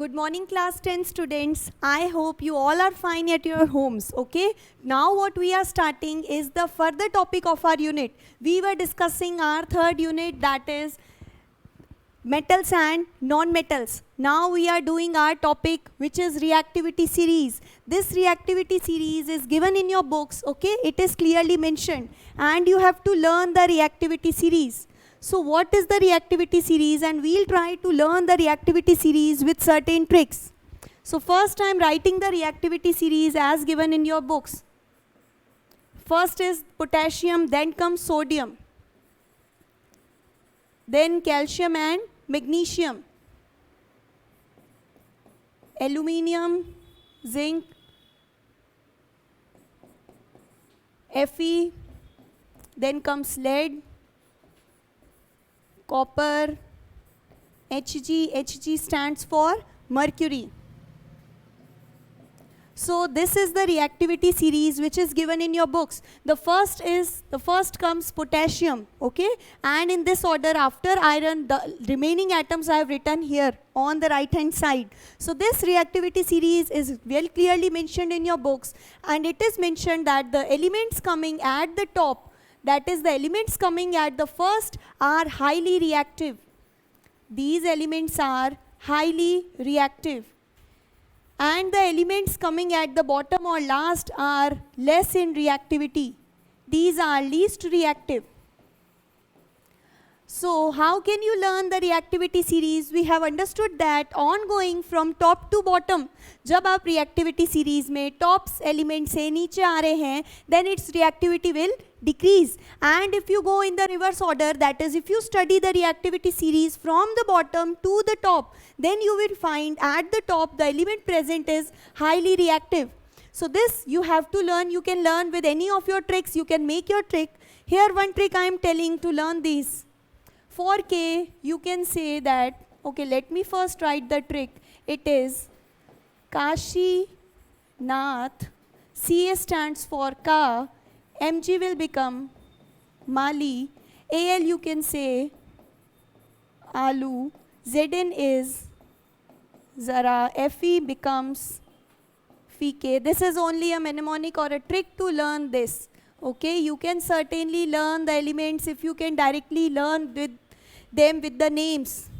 Good morning, class 10 students. I hope you all are fine at your homes, okay? Now what we are starting is the further topic of our unit. We were discussing our third unit, that is metals and non-metals. Now we are doing our topic, which is reactivity series. This reactivity series is given in your books, okay? It is clearly mentioned and you have to learn the reactivity series. So what is the reactivity series, and we'll try to learn the reactivity series with certain tricks. So first I am writing the reactivity series as given in your books. First is potassium, then comes sodium, then calcium and magnesium, aluminium, zinc, Fe, then comes lead, copper, Hg. Hg stands for mercury. So this is the reactivity series which is given in your books. The first comes potassium, okay? And in this order, after iron, the remaining atoms I have written here on the right hand side. So this reactivity series is well clearly mentioned in your books, and it is mentioned that the elements coming at the top, that is the elements coming at the first, are highly reactive. These elements are highly reactive. And the elements coming at the bottom or last are less in reactivity. These are least reactive. So how can you learn the reactivity series? We have understood that ongoing from top to bottom, जब आप reactivity series में tops element से नीचे आ रहे हैं, then its reactivity will decrease. And if you go in the reverse order, that is, if you study the reactivity series from the bottom to the top, then you will find at the top the element present is highly reactive. So this you have to learn. You can learn with any of your tricks. You can make your trick. Here one trick I am telling to learn these. For K, you can say that, okay, let me first write the trick. It is Kashi Nath. Ca stands for Ka. Mg will become Mali. Al you can say Alu. Zn is Zara. Fe becomes Fike. This is only a mnemonic or a trick to learn this. Okay, you can certainly learn the elements if you can directly learn with them with the names.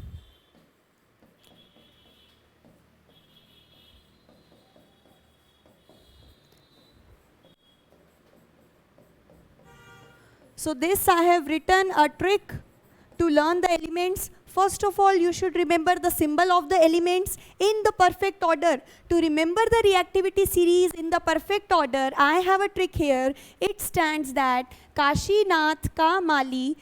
So this I have written a trick to learn the elements. First of all, you should remember the symbol of the elements in the perfect order. To remember the reactivity series in the perfect order, I have a trick here. It stands that Kashi Nath Ka Mali,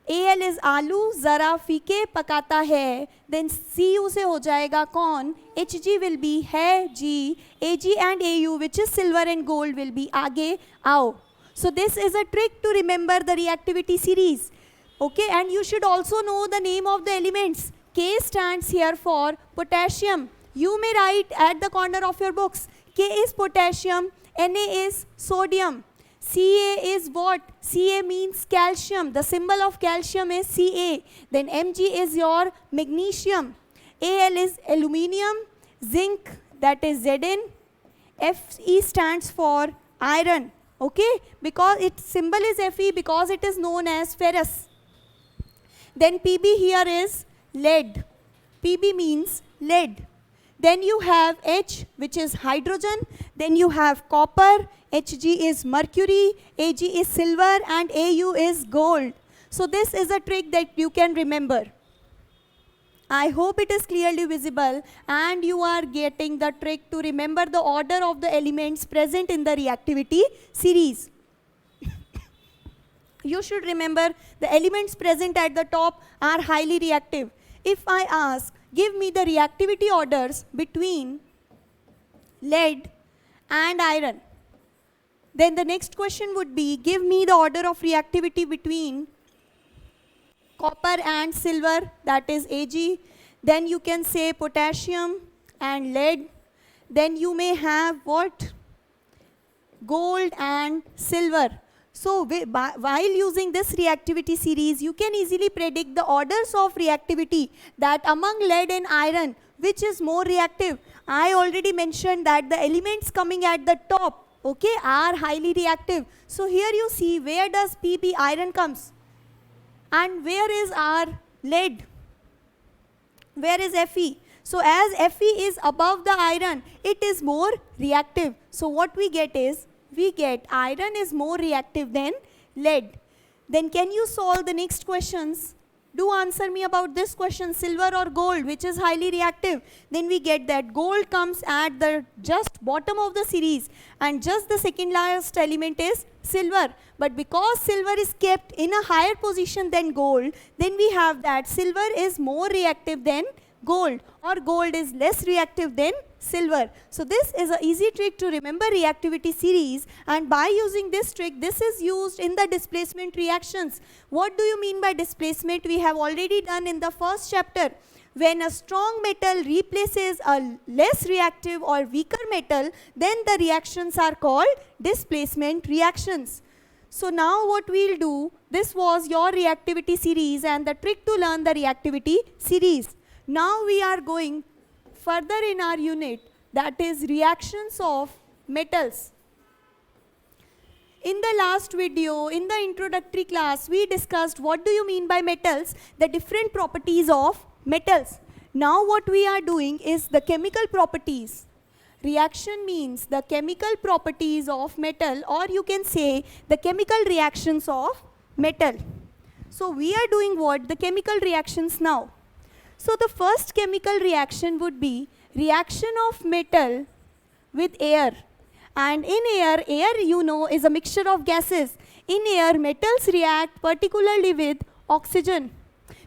Al is Alu, Zara Fike Pakata Hai, then Cu से हो जाएगा कौन, Hg will be है G, Ag and Au, which is silver and gold, will be आगे आओ. So this is a trick to remember the reactivity series. Okay, and you should also know the name of the elements. K stands here for potassium. You may write at the corner of your books. K is potassium, Na is sodium. Ca is what? Ca means calcium. The symbol of calcium is Ca. Then Mg is your magnesium. Al is aluminium. Zinc, that is Zn. Fe stands for iron. Okay, because its symbol is Fe because it is known as ferrous. Then Pb here is lead. Pb means lead. Then you have H, which is hydrogen. Then you have copper. Hg is mercury. Ag is silver, and Au is gold. So this is a trick that you can remember. I hope it is clearly visible and you are getting the trick to remember the order of the elements present in the reactivity series. You should remember the elements present at the top are highly reactive. If I ask, give me the reactivity orders between lead and iron, then the next question would be, give me the order of reactivity between copper and silver, that is Ag. Then you can say potassium and lead. Then you may have what? Gold and silver. So while using this reactivity series, you can easily predict the orders of reactivity that among lead and iron, which is more reactive? I already mentioned that the elements coming at the top, okay, are highly reactive. So here you see where does Pb iron comes and where is our lead? Where is Fe? So as Fe is above the iron, it is more reactive. So what we get is, we get iron is more reactive than lead. Then can you solve the next questions? Do answer me about this question, silver or gold, which is highly reactive. Then we get that gold comes at the just bottom of the series and just the second last element is silver. But because silver is kept in a higher position than gold, then we have that silver is more reactive than gold, or gold is less reactive than silver. So this is an easy trick to remember reactivity series, and by using this trick, this is used in the displacement reactions. What do you mean by displacement? We have already done in the first chapter. When a strong metal replaces a less reactive or weaker metal, then the reactions are called displacement reactions. So now what we'll do, this was your reactivity series and the trick to learn the reactivity series. Now we are going further in our unit, that is reactions of metals. In the last video, in the introductory class, we discussed what do you mean by metals, the different properties of metals. Now what we are doing is the chemical properties. Reaction means the chemical properties of metal, or you can say the chemical reactions of metal. So we are doing what? The chemical reactions now. So the first chemical reaction would be reaction of metal with air. And in air, you know is a mixture of gases. In air, metals react particularly with oxygen.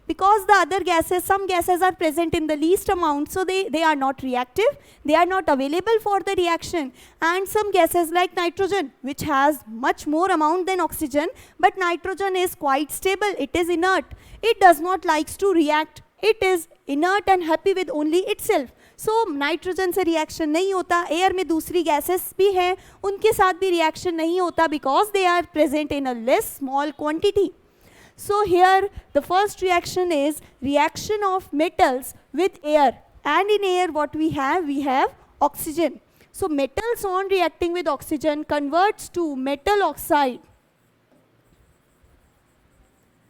Because the other gases, some gases are present in the least amount, so they are not reactive, they are not available for the reaction. And some gases like nitrogen, which has much more amount than oxygen, but nitrogen is quite stable, it is inert. It does not like to react. It is inert and happy with only itself. So nitrogen से reaction नहीं होता, air में दूसरी gases भी हैं, उनके साथ भी रिएक्शन नहीं होता because they are present in a less small quantity. So here the first reaction is reaction of metals with air, and in air what we have oxygen. So metals on reacting with oxygen converts to metal oxide.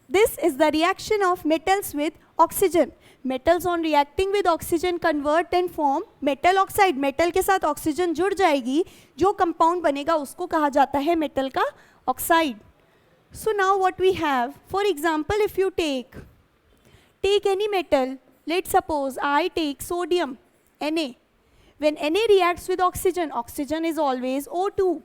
This is the reaction of metals with oxygen. Metals on reacting with oxygen convert and form metal oxide. Metal के साथ oxygen जुड़ जाएगी, जो compound बनेगा उसको कहा जाता है metal का oxide. So now what we have, for example, if you take any metal, let's suppose I take sodium, Na. When Na reacts with oxygen, oxygen is always O2.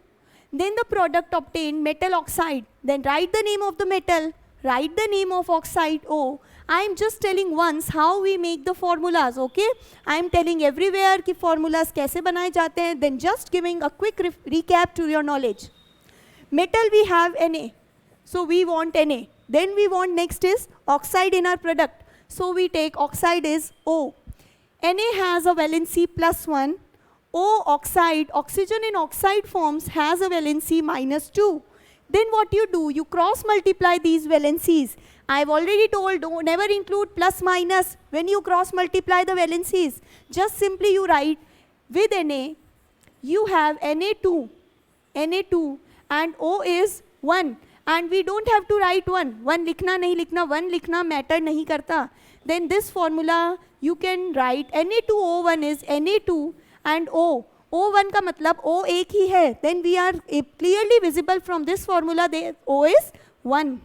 Then the product obtained metal oxide. Then write the name of the metal, write the name of oxide O. I am just telling once how we make the formulas, okay? I am telling everywhere कि formulas कैसे बनाए जाते हैं, then just giving a quick recap to your knowledge. Metal we have Na, so we want Na. Then we want next is oxide in our product. So we take oxide is O. Na has a valency +1. O oxide, oxygen in oxide forms has a valency -2. Then what you do, you cross multiply these valencies. I've already told, don't never include plus minus when you cross multiply the valencies. Just simply you write with Na, you have Na2, and O is 1. And we don't have to write 1. 1 लिखना नहीं लिखना, 1 लिखना matter नहीं करता. Then this formula you can write Na2O1 is Na2 and O. O1 का मतलब O एक ही है. Then we are clearly visible from this formula that O is 1.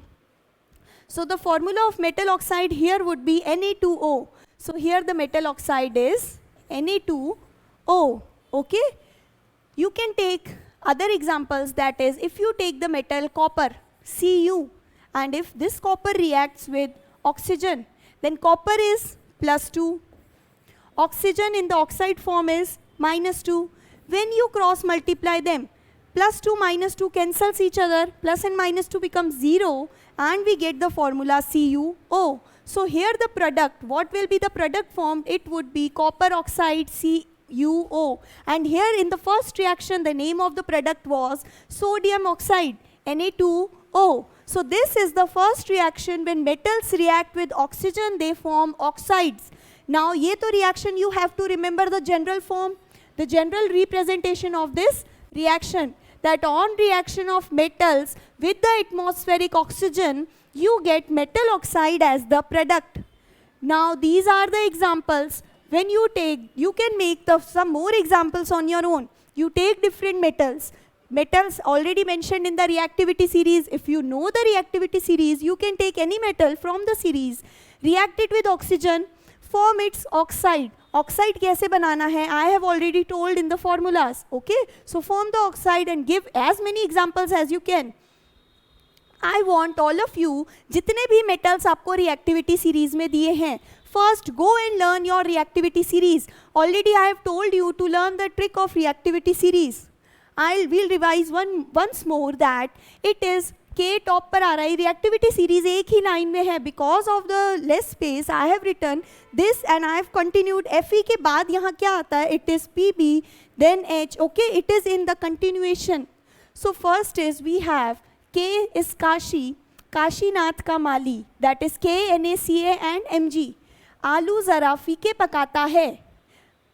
So the formula of metal oxide here would be Na2O. So here the metal oxide is Na2O. Okay? You can take other examples, that is if you take the metal copper, Cu, and if this copper reacts with oxygen, then copper is +2. Oxygen in the oxide form is -2. When you cross multiply them, +2 -2 cancels each other, plus and -2 becomes 0, and we get the formula CuO. So here the product, what will be the product formed? It would be copper oxide CuO. And here in the first reaction, the name of the product was sodium oxide, Na2O. So this is the first reaction when metals react with oxygen, they form oxides. Now ये तो reaction you have to remember the general form, the general representation of this reaction, that on reaction of metals with the atmospheric oxygen, you get metal oxide as the product. Now these are the examples. When you take, you can make some more examples on your own. You take different metals. Metals already mentioned in the reactivity series. If you know the reactivity series, you can take any metal from the series, react it with oxygen, form its oxide. Oxide कैसे बनाना है? I have already told in the formulas. Okay? So form the oxide and give as many examples as you can. I want all of you, जितने भी metals आपको reactivity series में दिए हैं, first go and learn your reactivity series. Already I have told you to learn the trick of reactivity series. We'll revise once more that it is K top पर आ रहा है. Reactivity series एक ही line में है. Because of the less space, I have written this and I have continued. Fe के बाद यहाँ क्या आता है? It is Pb, then H. Okay, it is in the continuation. So first is we have K is Kashi, Kashinath का माली. That is K, NaCa and Mg. आलू ज़रा फीके पकाता है.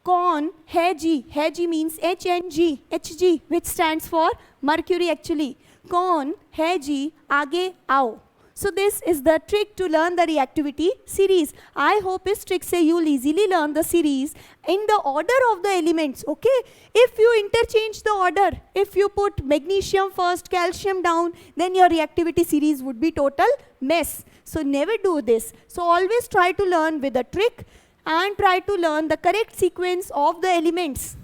कौन है जी? है जी means HNG, Hg, which stands for mercury actually. कौन है जी? आगे आओ. So this is the trick to learn the reactivity series. I hope इस trick से you will easily learn the series in the order of the elements. Okay? If you interchange the order, if you put magnesium first, calcium down, then your reactivity series would be total mess. So never do this. So always try to learn with a trick and try to learn the correct sequence of the elements.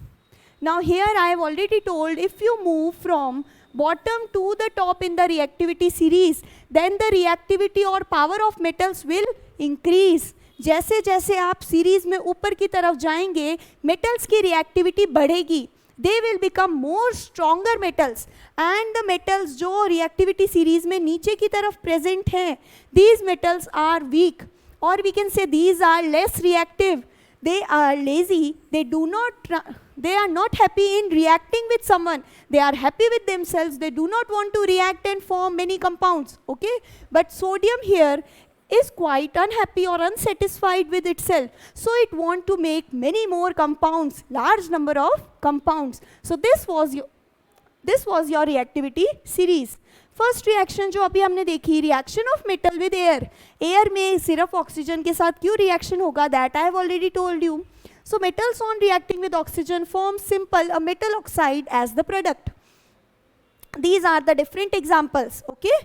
Now here I have already told, if you move from bottom to the top in the reactivity series, then the reactivity or power of metals will increase. जैसे जैसे आप series में ऊपर की तरफ जाएंगे, metals की reactivity बढ़ेगी. They will become more stronger metals, and the metals जो reactivity series में नीचे की तरफ present हैं, these metals are weak, or we can say these are less reactive. They are lazy. They are not happy in reacting with someone. They are happy with themselves. They do not want to react and form many compounds. Okay? But sodium here is quite unhappy or unsatisfied with itself. So it want to make many more compounds, large number of compounds. So this was your reactivity series. First reaction जो अभी हमने देखी, reaction of metal with air. Air में सिर्फ oxygen के साथ क्यों reaction होगा, that I have already told you. So metals on reacting with oxygen form simple a metal oxide as the product. These are the different examples. Okay?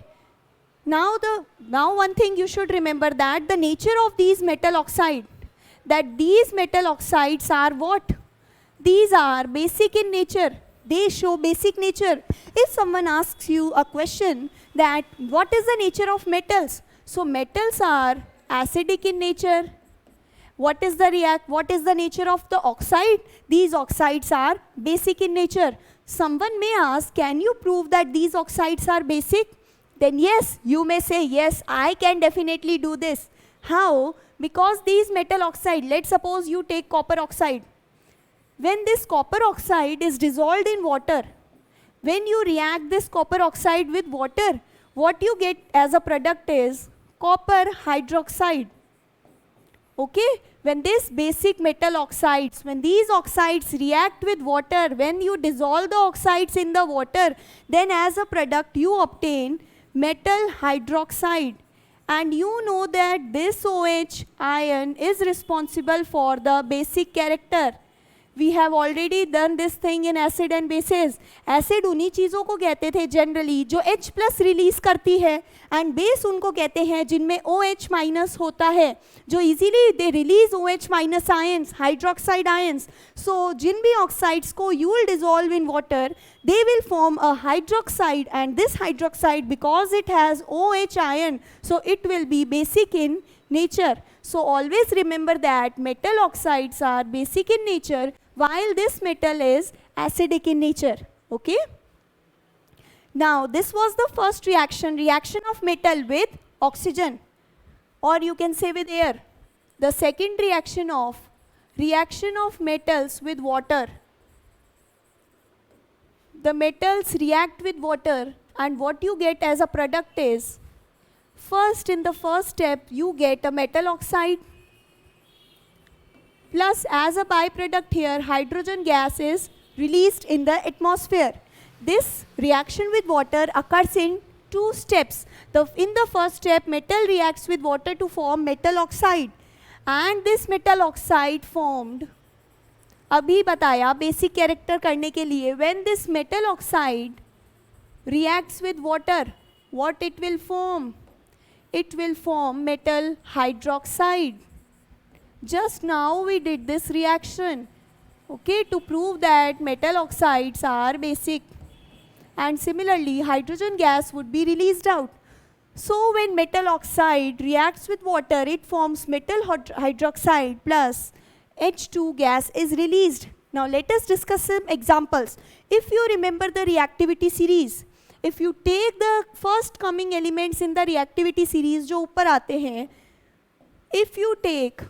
Now one thing you should remember, that the nature of these metal oxide, that these metal oxides are what? These are basic in nature. They show basic nature. If someone asks you a question that what is the nature of metals? So metals are acidic in nature. What is the nature of the oxide? These oxides are basic in nature. Someone may ask, can you prove that these oxides are basic? Then yes, you may say, yes, I can definitely do this. How? Because these metal oxide, let's suppose you take copper oxide. When this copper oxide is dissolved in water, when you react this copper oxide with water, what you get as a product is copper hydroxide. Okay? When this basic metal oxides, when these oxides react with water, when you dissolve the oxides in the water, then as a product you obtain metal hydroxide. And you know that this OH ion is responsible for the basic character. We have already done this thing in acid and bases. Acid उन्हीं चीज़ों को कहते थे generally जो H plus release करती है, and base उनको कहते हैं जिनमें OH minus होता है, जो easily they release OH minus ions, hydroxide ions. So जिन भी oxides को you will dissolve in water, they will form a hydroxide, and this hydroxide, because it has OH ion, so it will be basic in nature. So always remember that metal oxides are basic in nature, while this metal is acidic in nature. Okay? Now this was the first reaction of metal with oxygen, or you can say with air. The second reaction of metals with water. The metals react with water, and what you get as a product is, first in the first step you get a metal oxide. plus as a byproduct here, hydrogen gas is released in the atmosphere. This reaction with water occurs in two steps. In the first step, metal reacts with water to form metal oxide, and this metal oxide formed, अभी बताया basic character करने के लिए, when this metal oxide reacts with water, what it will form? It will form metal hydroxide. Just now we did this reaction, okay, to prove that metal oxides are basic, and similarly hydrogen gas would be released out. So when metal oxide reacts with water, it forms metal hydroxide plus H2 gas is released. Now let us discuss some examples. If you remember the reactivity series, if you take the first coming elements in the reactivity series जो ऊपर आते हैं, if you take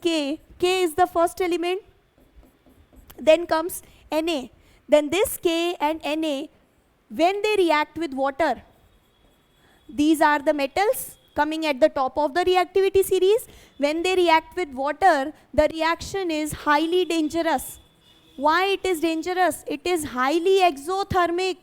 K is the first element, then comes Na. Then this K and Na, when they react with water, these are the metals coming at the top of the reactivity series. When they react with water, the reaction is highly dangerous. Why it is dangerous? It is highly exothermic.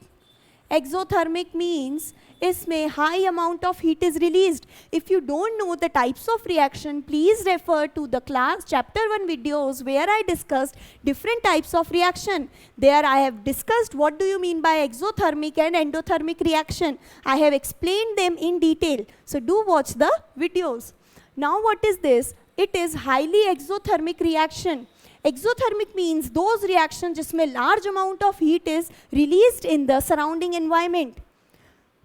Exothermic means इसमें high amount of heat is released. If you don't know the types of reaction, please refer to the class chapter 1 videos where I discussed different types of reaction. There I have discussed what do you mean by exothermic and endothermic reaction. I have explained them in detail. So do watch the videos. Now what is this? It is highly exothermic reaction. Exothermic means those reactions जिसमें large amount of heat is released in the surrounding environment.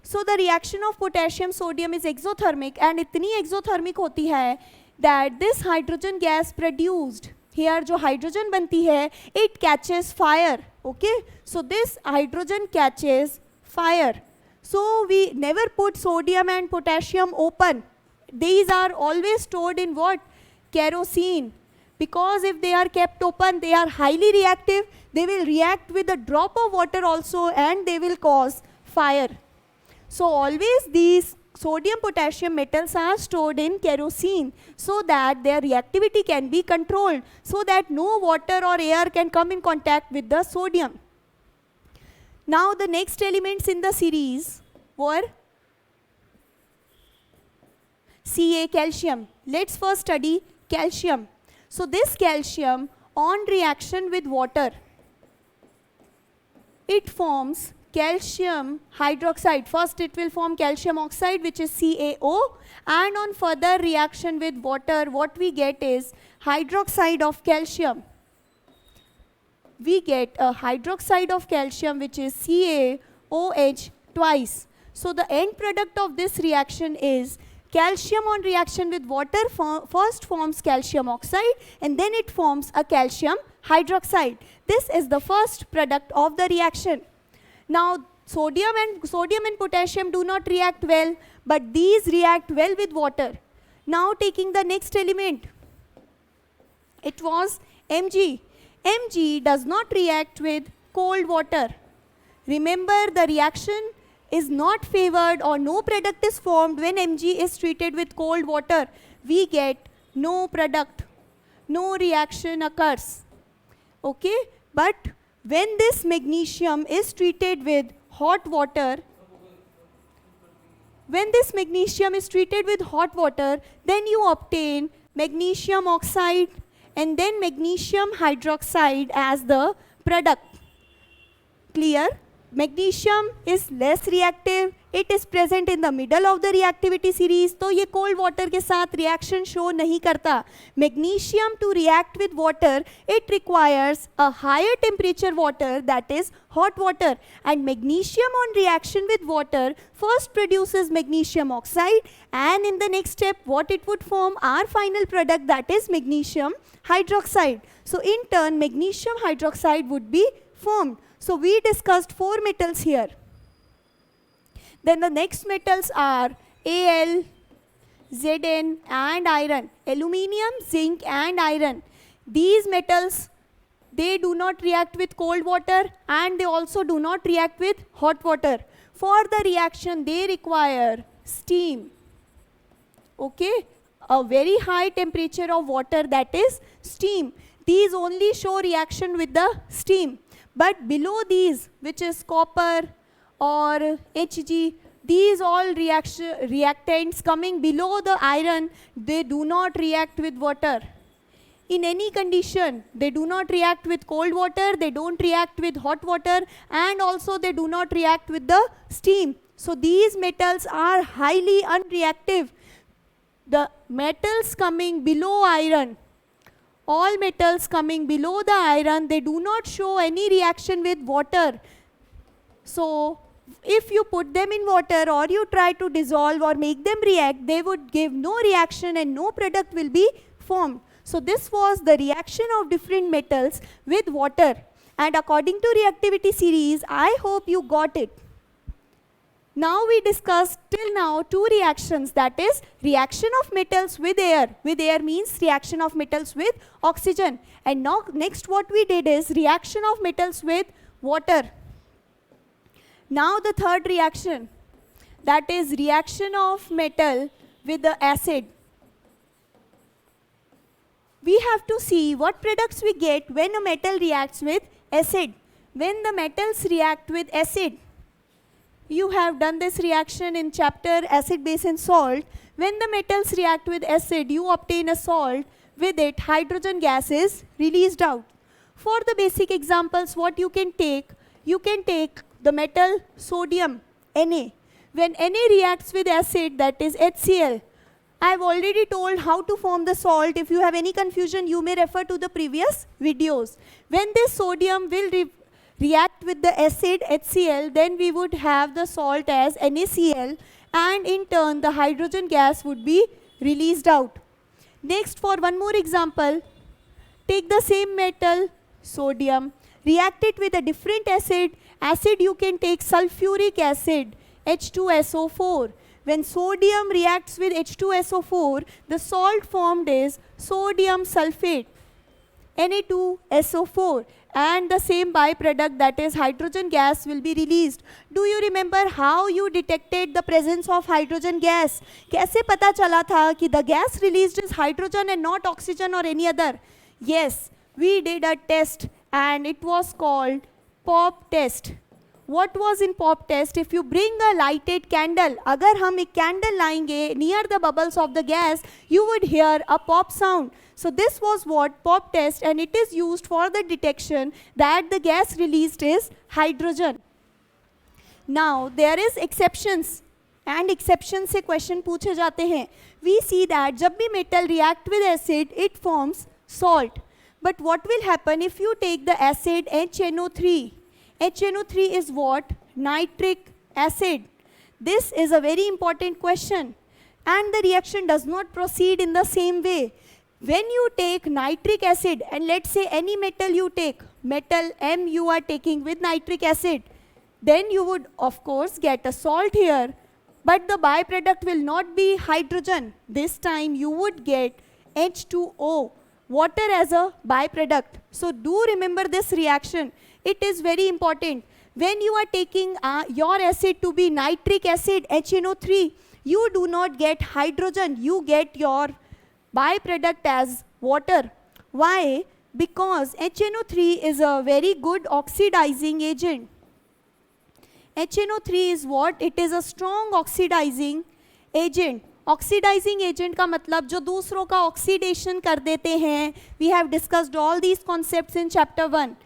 So the reaction of potassium sodium is exothermic, and इतनी exothermic होती है that this hydrogen gas produced here जो hydrogen बनती है, it catches fire. Okay, so this hydrogen catches fire. So we never put sodium and potassium open. These are always stored in what? Kerosene. Because if they are kept open, they are highly reactive. They will react with a drop of water also, and they will cause fire. So always these sodium potassium metals are stored in kerosene so that their reactivity can be controlled, so that no water or air can come in contact with the sodium. Now the next elements in the series were Ca, calcium. Let's first study calcium. So this calcium on reaction with water, it forms calcium hydroxide. First it will form calcium oxide, which is CaO, and on further reaction with water, what we get is hydroxide of calcium. We get a hydroxide of calcium, which is CaOH twice. So the end product of this reaction is calcium on reaction with water first forms calcium oxide, and then it forms a calcium hydroxide. This is the first product of the reaction. Now sodium and potassium do not react well, but these react well with water. Now taking the next element, it was Mg. Mg does not react with cold water. Remember, the reaction is not favored or no product is formed when Mg is treated with cold water. We get no product, no reaction occurs. Okay, but when this magnesium is treated with hot water, then you obtain magnesium oxide and then magnesium hydroxide as the product. Clear? Magnesium is less reactive. It is present in the middle of the reactivity series. तो ये cold water के साथ reaction show नहीं करता. Magnesium to react with water, it requires a higher temperature water, that is hot water. And magnesium on reaction with water first produces magnesium oxide, and in the next step what it would form, our final product, that is magnesium hydroxide. So in turn magnesium hydroxide would be formed. So we discussed 4 metals here. Then the next metals are Al, Zn and iron. Aluminium, zinc and iron. These metals, they do not react with cold water and they also do not react with hot water. For the reaction they require steam. Okay, a very high temperature of water, that is steam. These only show reaction with the steam. But below these, which is copper or Hg, these all reactants coming below the iron, they do not react with water. In any condition, they do not react with cold water, they don't react with hot water, and also they do not react with the steam. So these metals are highly unreactive. The metals coming below iron, all metals coming below the iron, they do not show any reaction with water. So if you put them in water or you try to dissolve or make them react, they would give no reaction and no product will be formed. So this was the reaction of different metals with water. And according to reactivity series, I hope you got it. Now we discussed till now two reactions, that is reaction of metals with air. With air means reaction of metals with oxygen. And now next what we did is reaction of metals with water. Now the third reaction, that is reaction of metal with the acid. We have to see what products we get when a metal reacts with acid. When the metals react with acid, you have done this reaction in chapter acid, base and salt. When the metals react with acid, you obtain a salt. With it, hydrogen gas is released out. For the basic examples, what you can take the metal sodium, Na. When Na reacts with acid, that is HCl. I have already told how to form the salt. If you have any confusion, you may refer to the previous videos. When this sodium will react with the acid HCl, then we would have the salt as NaCl, and in turn the hydrogen gas would be released out. Next, for one more example, take the same metal sodium, react it with a different acid. Acid you can take sulfuric acid, H2SO4. When sodium reacts with H2SO4, the salt formed is sodium sulfate, Na2SO4, and the same byproduct, that is hydrogen gas, will be released. Do you remember how you detected the presence of hydrogen gas? कैसे पता चला था कि the gas released is hydrogen and not oxygen or any other? Yes, we did a test and it was called POP test. What was in POP test? If you bring a lighted candle, अगर हम एक candle लाएंगे near the bubbles of the gas, you would hear a pop sound. So this was what POP test, and it is used for the detection that the gas released is hydrogen. Now there is exceptions, and exceptions से question पूछे जाते हैं. We see that जब भी metal react with acid, it forms salt. But what will happen if you take the acid HNO3? HNO3 is what? Nitric acid. This is a very important question, and the reaction does not proceed in the same way. When you take nitric acid, and let's say any metal you take, metal M you are taking with nitric acid, then you would of course get a salt here, but the byproduct will not be hydrogen. This time you would get H2O, water as a byproduct. So do remember this reaction. It is very important. When you are taking your acid to be nitric acid, HNO3, you do not get hydrogen, you get your byproduct as water. Why? Because HNO3 is a very good oxidizing agent. HNO3 is what? It is a strong oxidizing agent. Oxidizing agent का मतलब जो दूसरों का oxidation कर देते हैं. We have discussed all these concepts in chapter 1.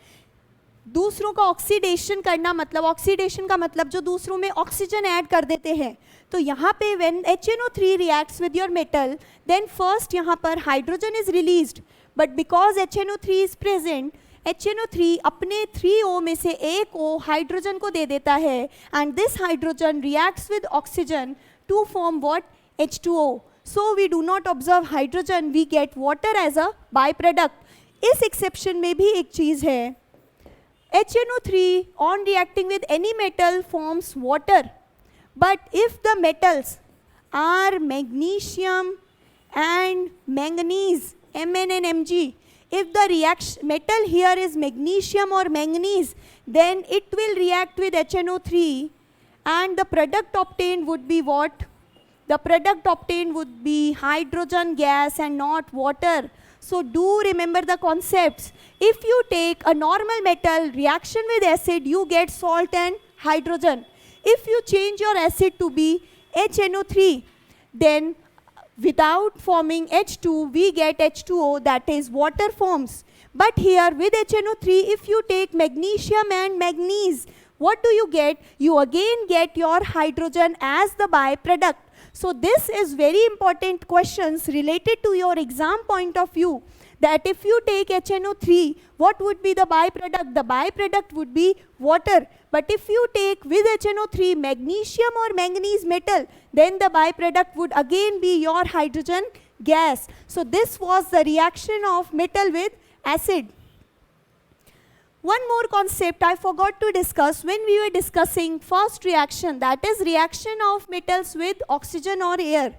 दूसरों का ऑक्सीडेशन करना मतलब, ऑक्सीडेशन का मतलब जो दूसरों में ऑक्सीजन ऐड कर देते हैं. तो यहाँ पे when HNO3 reacts with your metal, then first यहाँ पर hydrogen is released, but because HNO3 is present, HNO3 अपने 3O में से एक O हाइड्रोजन को दे देता है, and this hydrogen reacts with oxygen to form what? H2O. So we do not observe hydrogen, we get water as a byproduct. इस exception में भी एक चीज़ है, HNO3 on reacting with any metal forms water. But if the metals are magnesium and manganese, Mn and Mg, if the metal here is magnesium or manganese, then it will react with HNO3 and the product obtained would be what? the product obtained would be hydrogen gas and not water. So do remember the concepts. If you take a normal metal reaction with acid, you get salt and hydrogen. If you change your acid to be HNO3, then without forming H2, we get H2O, that is water forms. But here with HNO3, if you take magnesium and manganese, what do you get? You again get your hydrogen as the byproduct. So this is very important questions related to your exam point of view, that if you take HNO3, what would be the byproduct? The byproduct would be water. But if you take with HNO3 magnesium or manganese metal, then the byproduct would again be your hydrogen gas. So this was the reaction of metal with acid. One more concept I forgot to discuss when we were discussing first reaction, that is reaction of metals with oxygen or air.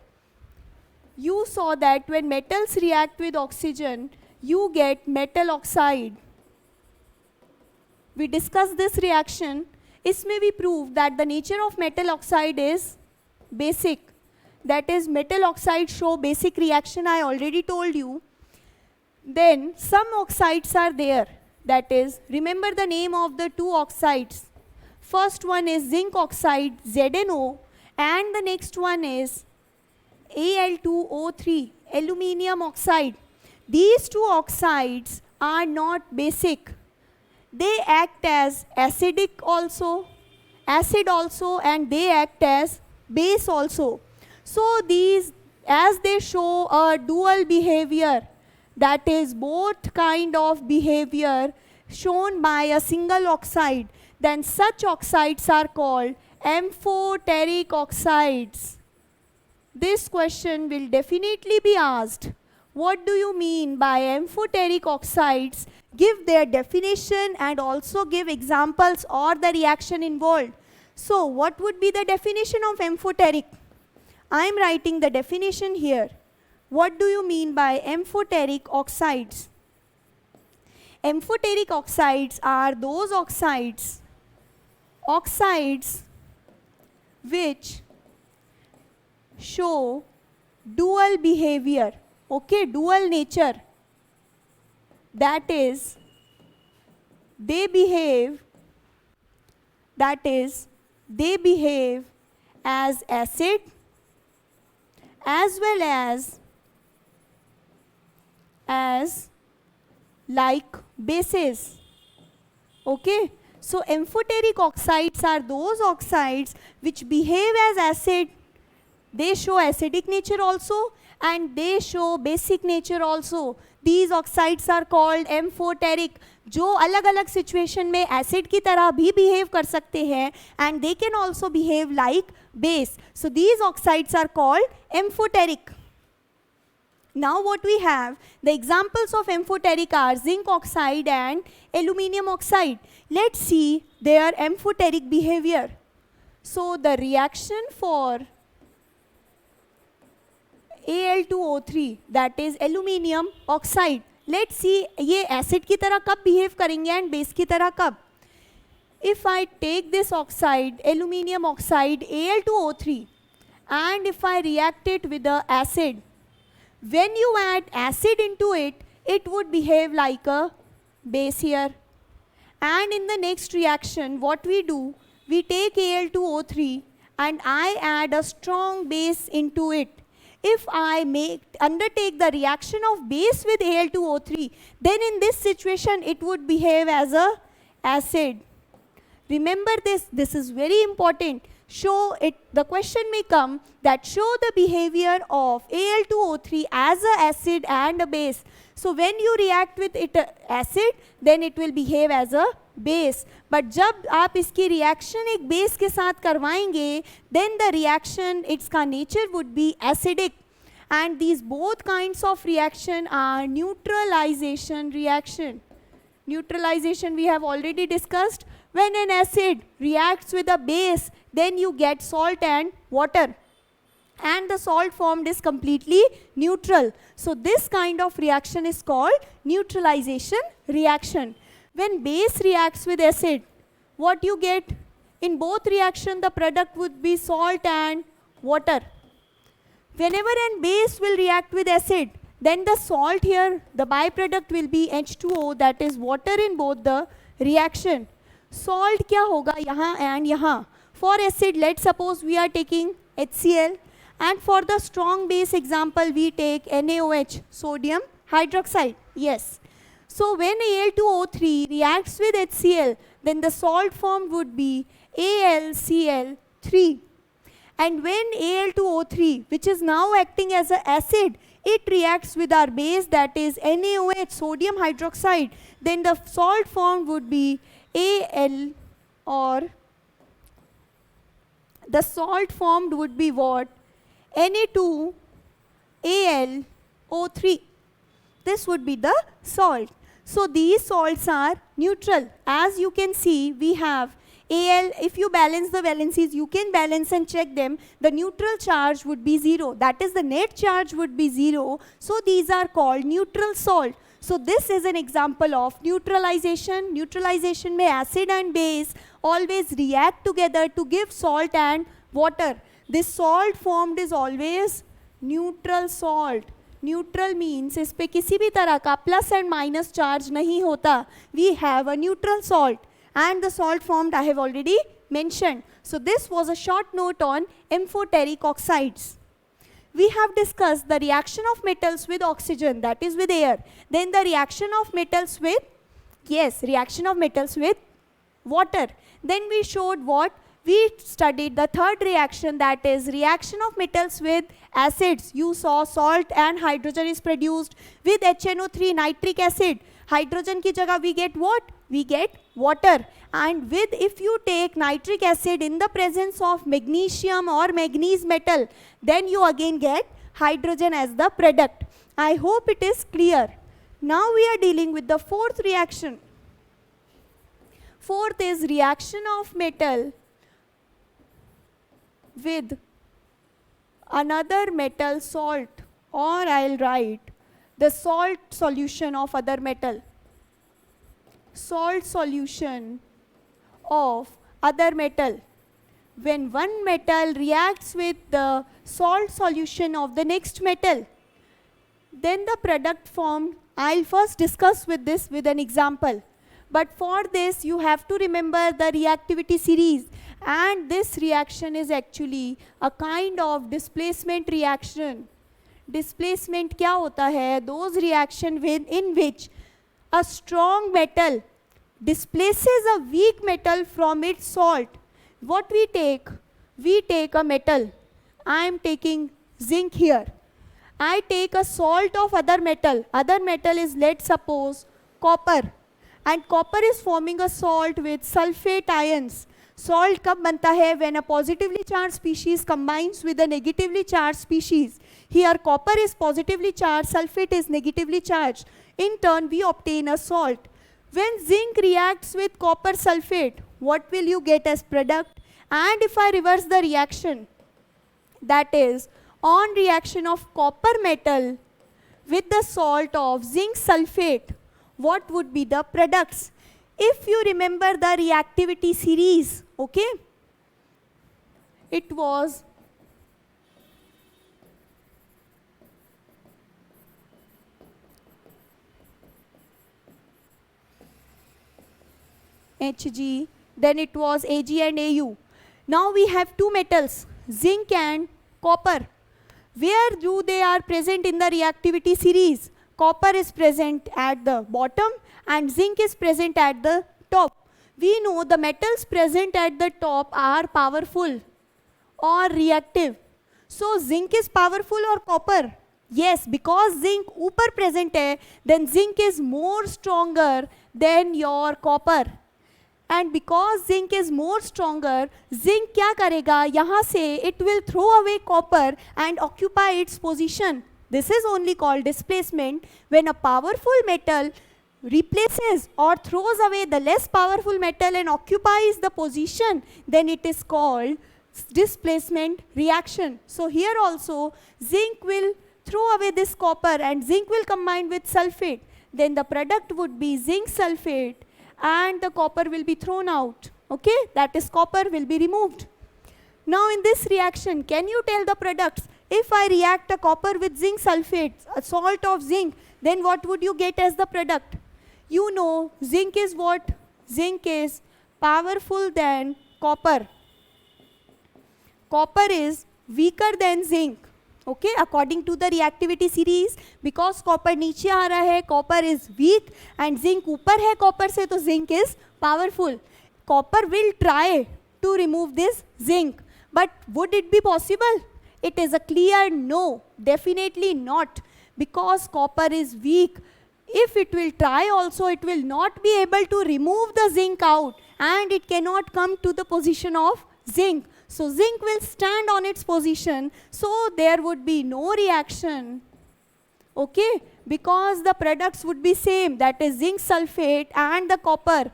You saw that when metals react with oxygen, you get metal oxide. We discussed this reaction. इसमें we proved that the nature of metal oxide is basic. That is, metal oxide show basic reaction, I already told you. Then some oxides are there. That is, remember the name of the two oxides. First one is zinc oxide, ZnO, and the next one is Al2O3, aluminium oxide. These two oxides are not basic. They act as acid also, and they act as base also. So these, as they show a dual behavior, that is both kind of behavior shown by a single oxide, then such oxides are called amphoteric oxides. This question will definitely be asked. What do you mean by amphoteric oxides? Give their definition and also give examples or the reaction involved. So what would be the definition of amphoteric? I am writing the definition here. What do you mean by amphoteric oxides? Amphoteric oxides are those oxides which show dual behavior, okay, dual nature. That is, they behave as acid as well as like bases. Okay, so amphoteric oxides are those oxides which behave as acid. They show acidic nature also and they show basic nature also. These oxides are called amphoteric. जो अलग अलग situation में acid की तरह भी behave कर सकते हैं and they can also behave like base. So these oxides are called amphoteric. Now what we have, the examples of amphoteric are zinc oxide and aluminium oxide. Let's see their amphoteric behavior. So the reaction for Al2O3, that is aluminium oxide. Let's see ये acid की तरह कब behave करेंगे and base की तरह कब. If I take this oxide, aluminium oxide Al2O3, and if I react it with the acid, when you add acid into it, it would behave like a base here. And in the next reaction, what we do, we take Al2O3 and I add a strong base into it. If I undertake the reaction of base with Al2O3, then in this situation it would behave as a acid. Remember this is very important. Show it, the question may come that show the behavior of Al2O3 as a acid and a base. So when you react with it acid, then it will behave as a base. But जब आप इसकी reaction एक base के साथ करवाएंगे, then the reaction, its का nature would be acidic. And these both kinds of reaction are neutralization reaction. Neutralization we have already discussed. When an acid reacts with a base, then you get salt and water. And the salt formed is completely neutral. So this kind of reaction is called neutralization reaction. When base reacts with acid, what you get? In both reaction, the product would be salt and water. Whenever an base will react with acid, then the salt here, the byproduct will be H2O, that is water in both the reaction. Salt क्या होगा यहाँ and यहाँ. For acid, let's suppose we are taking HCl, and for the strong base example, we take NaOH, sodium hydroxide. Yes. So when Al2O3 reacts with HCl, then the salt formed would be AlCl3. And when Al2O3, which is now acting as an acid, it reacts with our base, that is NaOH, sodium hydroxide, then the salt formed would be Al, or the salt formed would be what? Na2AlO3. This would be the salt. So these salts are neutral. As you can see, we have Al, if you balance the valencies, you can balance and check them. The neutral charge would be 0. That is, the net charge would be 0. So these are called neutral salt. So this is an example of neutralization. Neutralization में acid and base always react together to give salt and water. This salt formed is always neutral salt. Neutral means इस पे किसी भी तरह का plus and minus charge नहीं होता. We have a neutral salt. And the salt formed I have already mentioned. So this was a short note on amphoteric oxides. We have discussed the reaction of metals with oxygen, that is with air. Then the reaction of metals with, reaction of metals with water. Then we showed what? We studied the third reaction, that is reaction of metals with acids. You saw salt and hydrogen is produced with HNO3, nitric acid. Hydrogen की जगह we get what? We get water. And with, if you take nitric acid in the presence of magnesium or manganese metal, then you again get hydrogen as the product. I hope it is clear. Now we are dealing with the fourth reaction. Fourth is reaction of metal with another metal salt, or I'll write the salt solution of other metal. Salt solution of other metal. When one metal reacts with the salt solution of the next metal, then the product formed, I'll first discuss with this with an example. But for this, you have to remember the reactivity series. And this reaction is actually a kind of displacement reaction. Displacement क्या होता है? Those reaction in which a strong metal displaces a weak metal from its salt. What we take? We take a metal. I am taking zinc here. I take a salt of other metal. Other metal is, let's suppose, copper. And copper is forming a salt with sulfate ions. Salt कब बनता है? When a positively charged species combines with a negatively charged species. Here copper is positively charged, sulfate is negatively charged. In turn, we obtain a salt. When zinc reacts with copper sulfate, what will you get as product? And if I reverse the reaction, that is, on reaction of copper metal with the salt of zinc sulfate, what would be the products? If you remember the reactivity series, okay, it was Hg, then it was Ag and Au. Now we have two metals, zinc and copper. Where do they are present in the reactivity series? Copper is present at the bottom and zinc is present at the top. We know the metals present at the top are powerful or reactive. So zinc is powerful or copper? Yes, because zinc ऊपर present है, then zinc is more stronger than your copper. And because zinc is more stronger, zinc क्या करेगा? यहाँ से it will throw away copper and occupy its position. This is only called displacement. When a powerful metal replaces or throws away the less powerful metal and occupies the position, then it is called displacement reaction. So here also zinc will throw away this copper and zinc will combine with sulfate. Then the product would be zinc sulfate and the copper will be thrown out. Okay, that is copper will be removed. Now in this reaction, can you tell the products? If I react a copper with zinc sulfate, a salt of zinc, then what would you get as the product? You know, zinc is what? Zinc is powerful than copper. Copper is weaker than zinc. Okay, according to the reactivity series, because copper नीचे आ रहा है, copper is weak and zinc ऊपर है copper से, तो zinc is powerful. Copper will try to remove this zinc, but would it be possible? It is a clear no, definitely not, because copper is weak. If it will try also, it will not be able to remove the zinc out, and it cannot come to the position of zinc. So zinc will stand on its position, so there would be no reaction, okay, because the products would be same, that is zinc sulfate and the copper,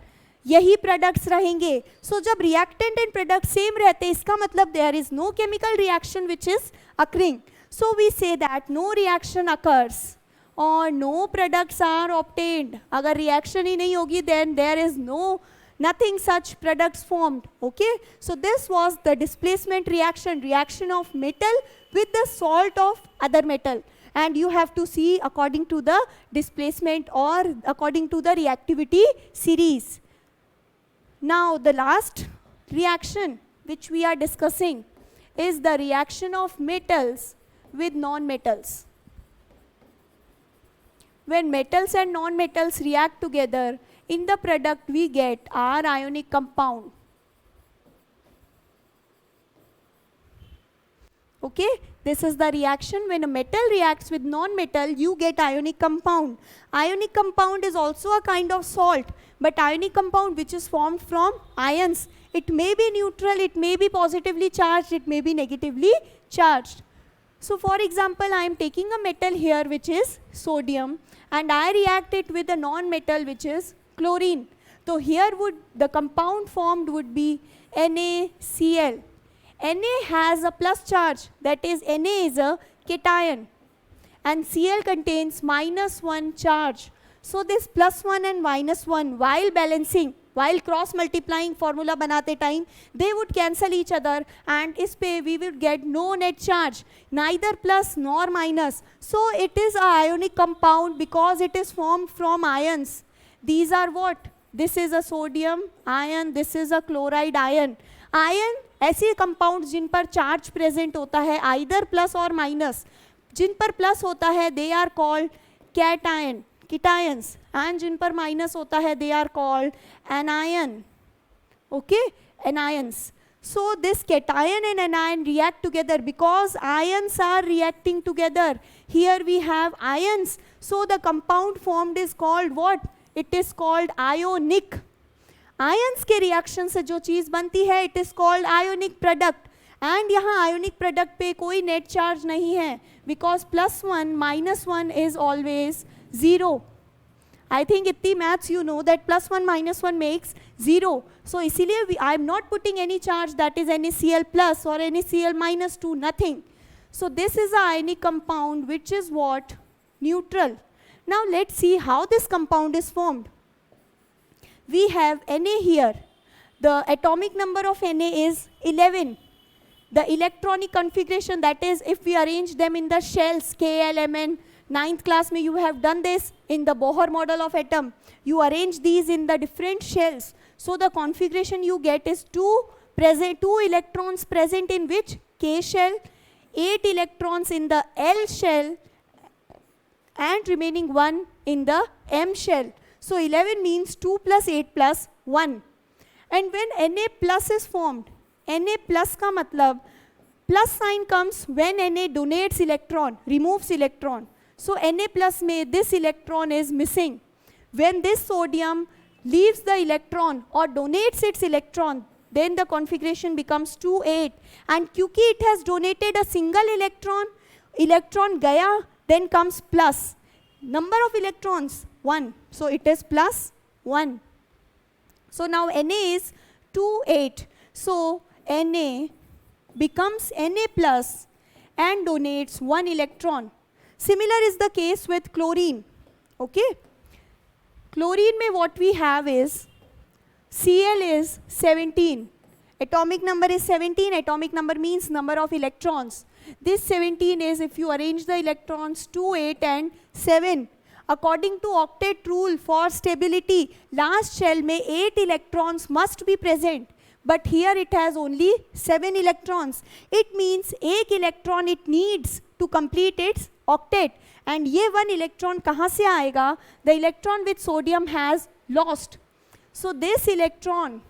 यही products रहेंगे. So जब reactant and product same रहते, इसका मतलब there is no chemical reaction which is occurring. So we say that no reaction occurs or no products are obtained. अगर reaction ही नहीं होगी, then there is nothing such products formed. Okay, so this was the displacement reaction of metal with the salt of other metal, and you have to see according to the displacement or according to the reactivity series. Now the last reaction which we are discussing is the reaction of metals with non-metals. When metals and non-metals react together, in the product we get our ionic compound. Okay, this is the reaction. When a metal reacts with non-metal, you get ionic compound. Ionic compound is also a kind of salt, but ionic compound which is formed from ions. It may be neutral, it may be positively charged, it may be negatively charged. So for example, I am taking a metal here which is sodium, and I react it with a non-metal which is chlorine. So here the compound formed would be NaCl. Na has a plus charge, that is Na is a cation, and Cl contains -1 charge. So this +1 and -1, while balancing, while cross multiplying formula banate time, they would cancel each other, and इस पे we will get no net charge, neither plus nor minus. So it is a ionic compound because it is formed from ions. These are what? This is a sodium ion, this is a chloride ion. Ion ऐसे compound जिन पर charge present होता है either plus और minus, जिन पर plus होता है they are called cation, cations, and जिन पर माइनस होता है they are called anion. Okay, anions. So this cation and anion react together because ions are reacting together. Here we have ions. So the compound formed is called what? It is called ionic. Ions के reaction से जो चीज़ बनती है it is called ionic product. And यहाँ ionic product पे कोई net charge नहीं है because +1 -1 is always 0. I think इतनी maths you know that +1 -1 makes 0. So इसीलिए I am not putting any charge that is NaCl+ और NaCl-2, nothing. So this is a ionic compound which is what? Neutral. Now let's see how this compound is formed. We have Na here. The atomic number of Na is 11. The electronic configuration, that is if we arrange them in the shells, Kl, Mn, 9th class mein you have done this in the Bohr model of atom. You arrange these in the different shells. So the configuration you get is 2 electrons present in which? K shell, 8 electrons in the L shell, and remaining 1 in the M shell. So 11 means 2 + 8 + 1. And when Na+ is formed, Na+ का मतलब plus sign comes when Na donates electron, removes electron. So Na+ में this electron is missing. When this sodium leaves the electron or donates its electron, then the configuration becomes 2 8. And क्योंकि it has donated a single electron गया, then comes plus. Number of electrons 1, so it is +1. So now Na is 2 8. So Na becomes Na+ and donates 1 electron. Similar is the case with chlorine. Okay, chlorine में what we have is Cl is 17, Atomic number is 17. Atomic number means number of electrons. This 17 is if you arrange the electrons 2, 8 and 7. According to octet rule for stability, last shell में 8 electrons must be present. But here it has only 7 electrons. It means 1 electron it needs to complete its octet. And ये 1 electron कहाँ से आएगा? The electron with sodium has lost. So this electron,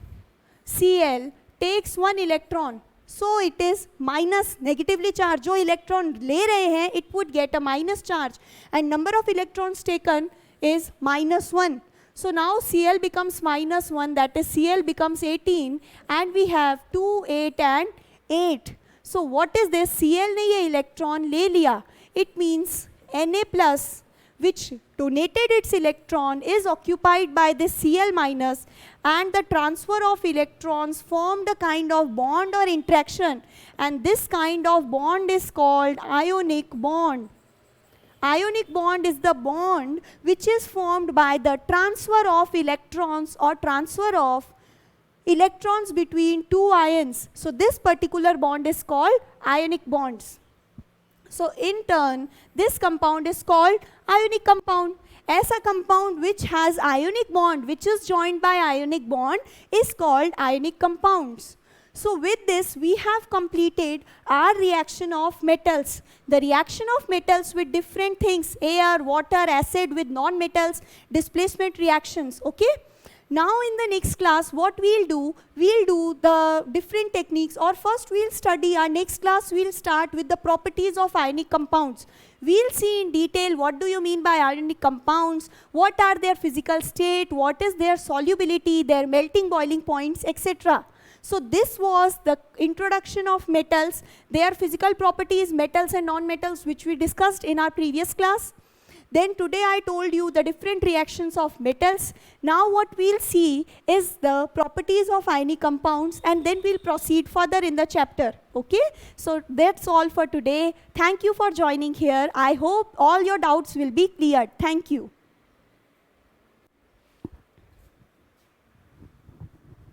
Cl, takes 1 electron. So it is minus, negatively charged. जो electron ले रहे हैं, it would get a minus charge. And number of electrons taken is minus 1. So now Cl becomes minus 1, that is Cl becomes 18, and we have 2, 8 and 8. So what is this? Cl ने ये electron ले लिया. It means Na plus, which donated its electron, is occupied by this Cl minus, and the transfer of electrons formed a kind of bond or interaction, and this kind of bond is called ionic bond. Ionic bond is the bond which is formed by the transfer of electrons or transfer of electrons between two ions. So this particular bond is called ionic bonds. So in turn, this compound is called ionic compound. ऐसा compound which has ionic bond, which is joined by ionic bond, is called ionic compounds. So with this, we have completed our reaction of metals. The reaction of metals with different things, air, water, acid with non-metals, displacement reactions, okay? Now in the next class, what we'll do the different techniques, or first we'll study, our next class we'll start with the properties of ionic compounds. We'll see in detail what do you mean by ionic compounds, what are their physical state, what is their solubility, their melting boiling points, etc. So this was the introduction of metals, their physical properties, metals and non-metals, which we discussed in our previous class. Then today I told you the different reactions of metals. Now what we'll see is the properties of ionic compounds, and then we'll proceed further in the chapter. Okay? So that's all for today. Thank you for joining here. I hope all your doubts will be cleared. Thank you.